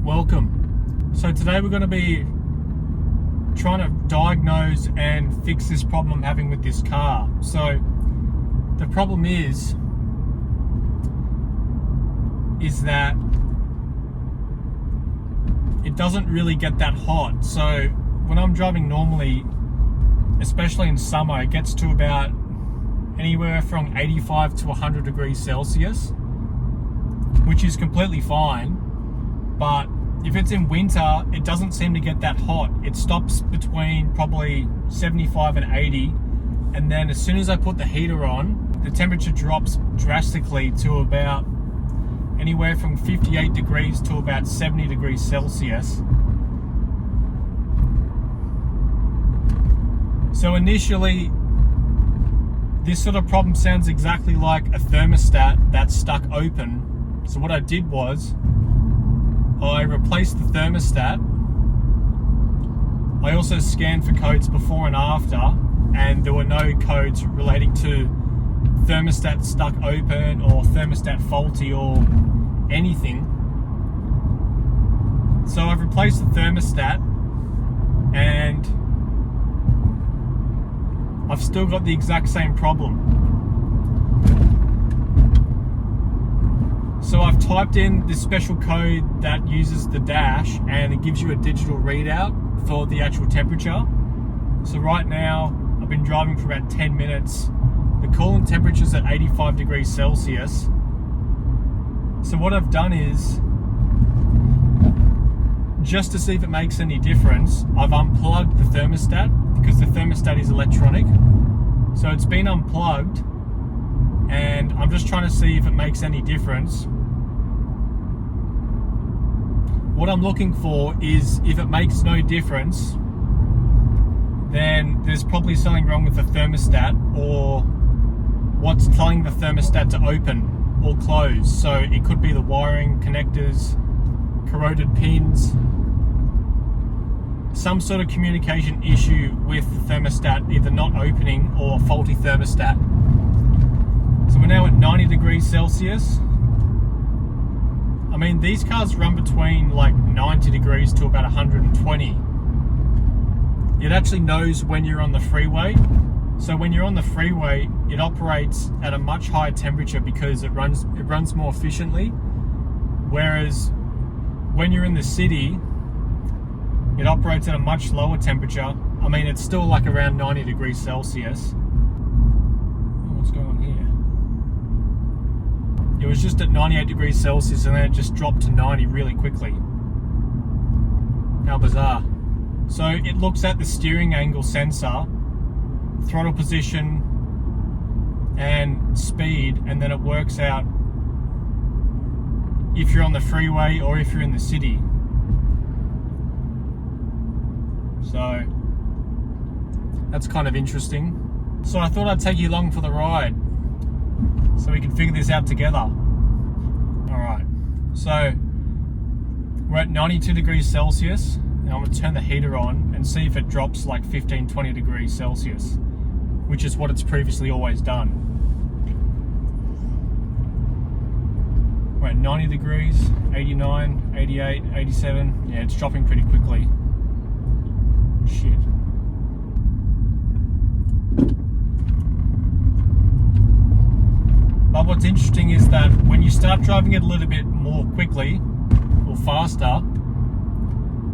Welcome. So today we're going to be trying to diagnose and fix this problem I'm having with this car. So the problem is that it doesn't really get that hot. So when I'm driving normally, especially in summer, it gets to about anywhere from 85 to 100 degrees Celsius, which is completely fine. But if it's in winter, it doesn't seem to get that hot. It stops between probably 75 and 80. And then as soon as I put the heater on, the temperature drops drastically to about anywhere from 58 degrees to about 70 degrees Celsius. So initially, this sort of problem sounds exactly like a thermostat that's stuck open. So what I did was, I replaced the thermostat. I also scanned for codes before and after, and there were no codes relating to thermostat stuck open or thermostat faulty or anything. So I've replaced the thermostat and I've still got the exact same problem. So I've typed in this special code that uses the dash and it gives you a digital readout for the actual temperature. So right now, I've been driving for about 10 minutes. The coolant temperature is at 85 degrees Celsius. So what I've done is, just to see if it makes any difference, I've unplugged the thermostat because the thermostat is electronic. So it's been unplugged and I'm just trying to see if it makes any difference. What I'm looking for is, if it makes no difference, then there's probably something wrong with the thermostat, or what's telling the thermostat to open or close. So it could be the wiring, connectors, corroded pins, some sort of communication issue with the thermostat, either not opening or a faulty thermostat. So we're now at 90 degrees Celsius. I mean, these cars run between like 90 degrees to about 120. It actually knows when you're on the freeway. So when you're on the freeway, it operates at a much higher temperature because it runs more efficiently. Whereas when you're in the city, it operates at a much lower temperature. I mean, it's still like around 90 degrees Celsius. What's going on here? It was just at 98 degrees Celsius and then it just dropped to 90 really quickly. How bizarre. So it looks at the steering angle sensor, throttle position and speed, and then it works out if you're on the freeway or if you're in the city. So that's kind of interesting. So I thought I'd take you along for the ride so we can figure this out together. Alright, so we're at 92 degrees Celsius. Now I'm going to turn the heater on and see if it drops like 15-20 degrees Celsius, which is what it's previously always done. We're at 90 degrees, 89, 88, 87. Yeah, it's dropping pretty quickly. Shit. But what's interesting is that when you start driving it a little bit more quickly or faster,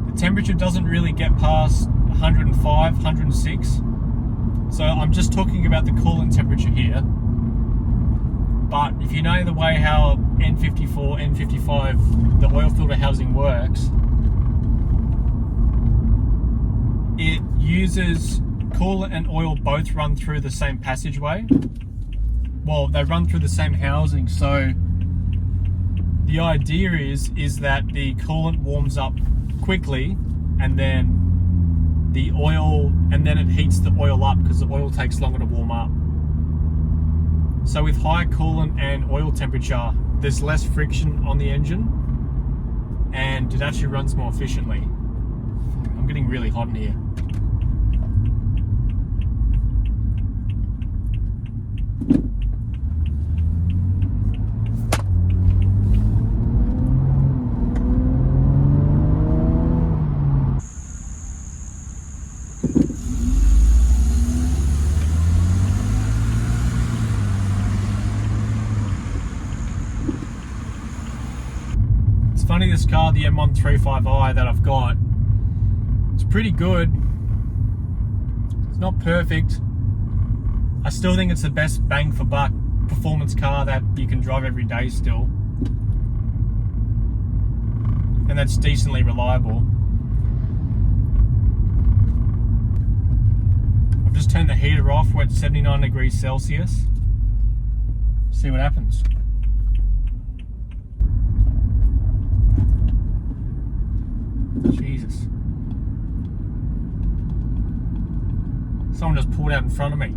the temperature doesn't really get past 105, 106. So I'm just talking about the coolant temperature here. But if you know the way how N54, N55, the oil filter housing works, it uses coolant and oil both run through the same passageway. Well, they run through the same housing, so the idea is that the coolant warms up quickly and then the oil, and then it heats the oil up because the oil takes longer to warm up. So with high coolant and oil temperature, there's less friction on the engine and it actually runs more efficiently. I'm getting really hot in here. car, the M135i that I've got, it's pretty good. It's not perfect. I still think it's the best bang for buck performance car that you can drive every day still. And that's decently reliable. I've just turned the heater off. We're at 79 degrees Celsius. See what happens. Jesus. Someone just pulled out in front of me.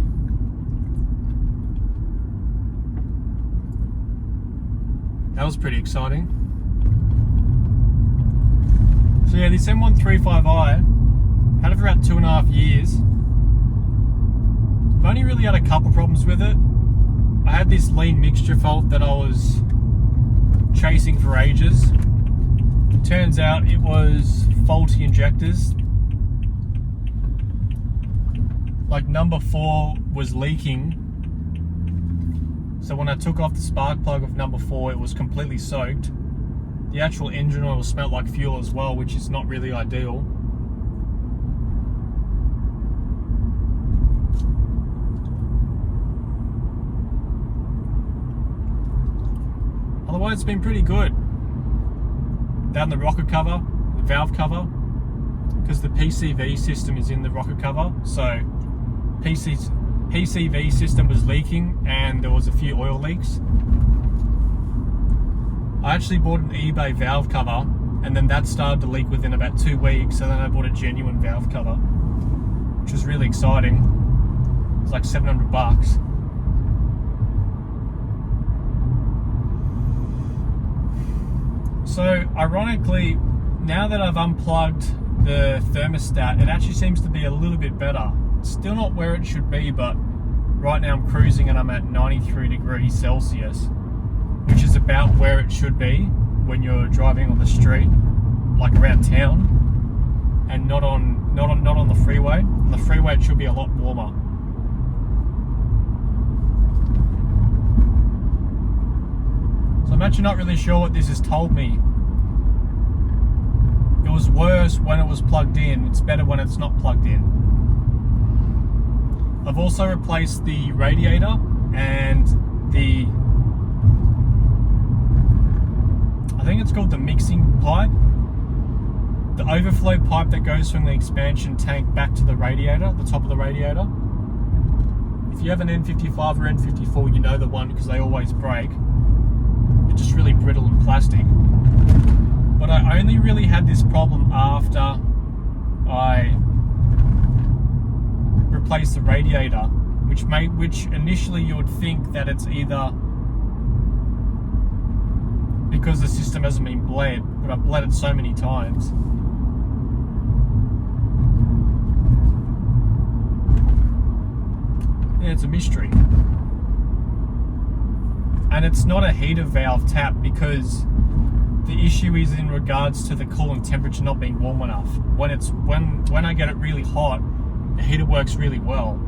That was pretty exciting. So yeah, this M135i, had it for about 2.5 years. I've only really had a couple problems with it. I had this lean mixture fault that I was chasing for ages. It turns out it was faulty injectors. Like number 4 was leaking. So when I took off the spark plug of number 4, it was completely soaked. The actual engine oil smelled like fuel as well, which is not really ideal. Otherwise, it's been pretty good. Down the rocker cover, the valve cover, because the PCV system is in the rocker cover, so PCV system was leaking and there was a few oil leaks. I actually bought an eBay valve cover and then that started to leak within about 2 weeks, so then I bought a genuine valve cover, which was really exciting. It was like $700. So ironically, now that I've unplugged the thermostat, it actually seems to be a little bit better. Still not where it should be, but right now I'm cruising and I'm at 93 degrees Celsius, which is about where it should be when you're driving on the street, like around town, and not on the freeway. On the freeway it should be a lot warmer. So I'm actually not really sure what this has told me. It was worse when it was plugged in. It's better when it's not plugged in. I've also replaced the radiator and the, I think it's called the mixing pipe. The overflow pipe that goes from the expansion tank back to the radiator, the top of the radiator. If you have an N55 or N54, you know the one because they always break. It's just really brittle and plastic. But I only really had this problem after I replaced the radiator, which initially you would think that it's either because the system hasn't been bled, but I've bled it so many times. Yeah, it's a mystery. And it's not a heater valve tap because the issue is in regards to the coolant temperature not being warm enough. When I get it really hot, the heater works really well.